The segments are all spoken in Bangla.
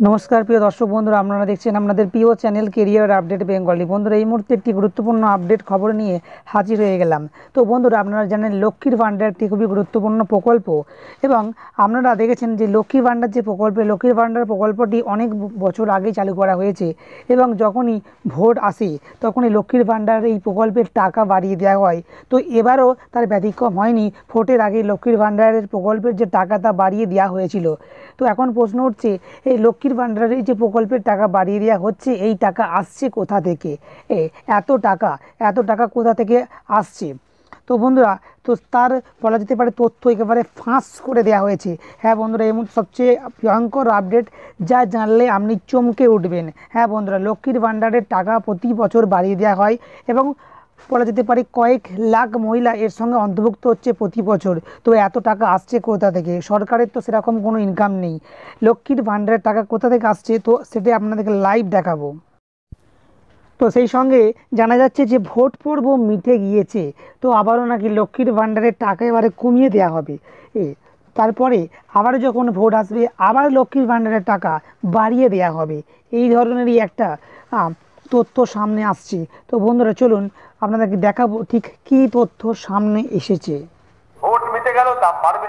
नमस्कार प्रिय दर्शक बंधुरा আপনারা দেখছেন আপনাদের প্রিয় চ্যানেল কেরিয়ার আপডেট বেঙ্গলি। বন্ধুরা এই মুহূর্তে একটি গুরুত্বপূর্ণ আপডেট খবর নিয়ে হাজির হয়ে গেলাম। তো বন্ধুরা আপনারা জানেন লক্ষ্মীর ভাণ্ডার একটি খুবই গুরুত্বপূর্ণ প্রকল্প এবং আপনারা দেখেছেন যে লক্ষ্মীর ভাণ্ডার যে লক্ষ্মীর ভাণ্ডার প্রকল্পটি অনেক বছর আগে চালু করা হয়েছে এবং যখনই ভোট আসে তখনই লক্ষ্মীর ভাণ্ডার এই প্রকল্পের টাকা বাড়িয়ে দেওয়া হয়। তো এবারও তার ব্যতিক্রম হয়নি, ভোটের আগে লক্ষ্মীর ভাণ্ডারের প্রকল্পের যে টাকা তা বাড়িয়ে দেওয়া হয়েছিল। তো এখন প্রশ্ন উঠছে এই লক্ষ্মীর ভাণ্ডারের যে প্রকল্পের টাকা বাড়িয়ে দেওয়া হচ্ছে এই টাকা আসছে কোথা থেকে? এত টাকা কোথা থেকে আসছে? তো বন্ধুরা, তো তার বলা যেতে পারে তথ্য একেবারে ফাঁস করে দেওয়া হয়েছে। হ্যাঁ বন্ধুরা, এমন সবচেয়ে ভয়ঙ্কর আপডেট যা জানলে আপনি চমকে উঠবেন। হ্যাঁ বন্ধুরা, লক্ষ্মীর ভাণ্ডারের টাকা প্রতি বছর বাড়িয়ে দেওয়া হয় এবং বলা যেতে পারে কয়েক লাখ মহিলা এর সঙ্গে অন্তর্ভুক্ত হচ্ছে প্রতি বছর। তো এত টাকা আসছে কোথা থেকে? সরকারের তো সেরকম কোনো ইনকাম নেই। লক্ষ্মীর ভাণ্ডারের টাকা কোথা থেকে আসছে তো সেটা আপনাদেরকে লাইভ দেখাবো। তো সেই সঙ্গে জানা যাচ্ছে যে ভোট পর্ব মিটে গিয়েছে, তো আবারও নাকি লক্ষ্মীর ভাণ্ডারের টাকা এবারে কমিয়ে দেওয়া হবে। তারপরে আবার যখন ভোট আসবে আবার লক্ষ্মীর ভাণ্ডারের টাকা বাড়িয়ে দেওয়া হবে। এই ধরনেরই একটা তথ্য সামনে আসছে। তো বন্ধুরা চলুন আপনাদেরকে দেখাবো ঠিক কী তথ্য সামনে এসেছে। ভোট মিটে গেল, দাম বাড়বে,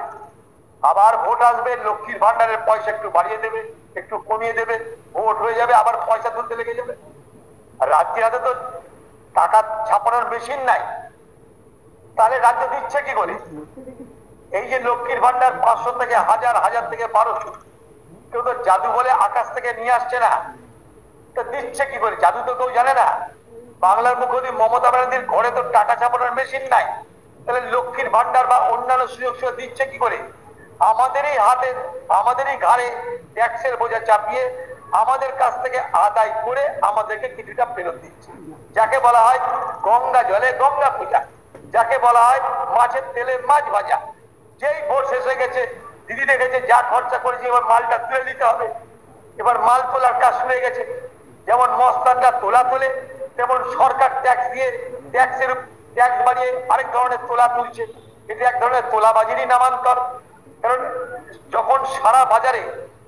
আবার ভোট আসবে, লক্ষ্মীর ভাণ্ডারের পয়সা একটু বাড়িয়ে দেবে, একটু কমিয়ে দেবে, ভোট হয়ে যাবে, আবার পয়সা তুলতে লেগে যাবে। আর রাজ্যের হাতে তো টাকা ছাপানোর মেশিন নাই, তাহলে রাজ্য দিচ্ছে কি করে? এই যে লক্ষ্মীর ভাণ্ডার 500 থেকে 1000, 1000 থেকে 1200, কেউ তো জাদু বলে আকাশ থেকে নিয়ে আসছে না, তো দিচ্ছে কি করে? জাদু তো কেউ জানে না। বাংলার মুখ্যমন্ত্রী মমতা ব্যানার্জির ঘরে তো টাকা ছাপানোর মেশিন নাই, তাহলে লক্ষ্মীর ভাণ্ডার বা অন্যান্য সুযোগ সুবিধা দিচ্ছে কি করে? আমাদেরই হাতে, আমাদেরই ঘাড়ে ট্যাক্সের বোঝা চাপিয়ে আমাদের কাছ থেকে আদায় করে আমাদেরকে কিছুটা ফেরত দিচ্ছে, যাকে বলা হয় গঙ্গা জলে গঙ্গা পূজা, যাকে বলা হয় মাছের তেলে মাছ ভাজা। যেই ভোট শেষ হয়ে গেছে, দিদি দেখেছে যা খরচা করেছে এবার মালটা তুলে দিতে হবে। এবার মাল তোলার কাজ শুরু হয়ে গেছে। যেমন মস্তানরা তোলা তোলে, তেমন সরকার ট্যাক্স দিয়ে ট্যাক্স বাড়িয়ে আরেক ধরনের তোলা তুলছে। এটা এক ধরনের তোলাবাজিরই নামান্তর। কারণ যখন সারা বাজারে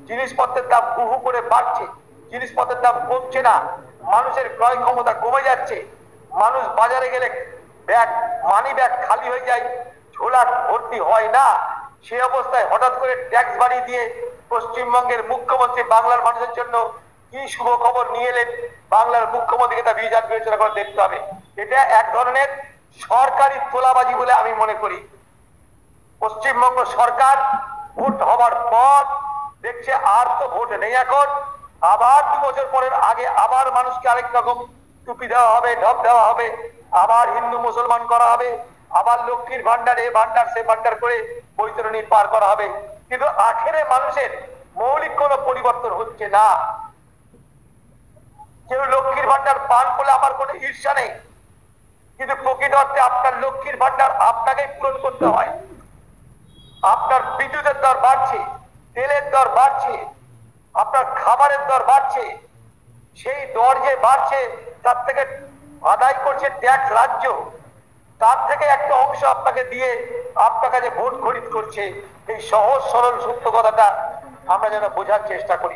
জিনিসপত্রের দাম হু হু করে বাড়ছে, জিনিসপত্রের দাম কমছে না, মানুষের ক্রয় ক্ষমতা কমে যাচ্ছে, মানুষ বাজারে গেলে মানি ব্যাগ খালি হয়ে যায়, ঝোলা ভর্তি হয় না, সে অবস্থায় হঠাৎ করে ট্যাক্স বাড়িয়ে দিয়ে পশ্চিমবঙ্গের মুখ্যমন্ত্রী বাংলার মানুষের জন্য কি শুভ খবর নিয়ে এলেন, বাংলার মুখ্যমন্ত্রীকে তা বিবেচনা করে দেখতে হবে। এটা এক ধরনের সরকারি তোলাবাজি বলে আমি মনে করি। পশ্চিমবঙ্গ সরকার ভোট হবার পর দেখছে আর তো ভোট নেই, এখন আবার 2 বছর পরের আগে আবার মানুষকে আরেক রকম টুপি দেওয়া হবে, ঢপ দেওয়া হবে, আবার হিন্দু মুসলমান করা হবে, আবার লক্ষ্মীর ভাণ্ডার এ ভাণ্ডার সে ভাণ্ডার করে বৈতরণী পার করা হবে। কিন্তু আখেরে মানুষের মৌলিক কোনো পরিবর্তন হচ্ছে না। কেউ লক্ষ্মীর ভাণ্ডার পান করলে আমার কোনো ঈর্ষা নেই, কিন্তু প্রকৃত অর্থে আপনার লক্ষ্মীর ভাণ্ডার আপনাকেই পূরণ করতে হয়। আপনার বিদ্যুতের দর বাড়ছে, তেলের দর বাড়ছে, আপনার খাবারের দর বাড়ছে, সেই দর যে বাড়ছে তার থেকে আদায় করছে ট্যাক্স রাজ্য, তার থেকে একটা অংশ আপনাকে দিয়ে আপনার কাছে ভোট খরিদ করছে। এই সহজ সরল সত্য কথাটা আমরা যেন বোঝার চেষ্টা করি।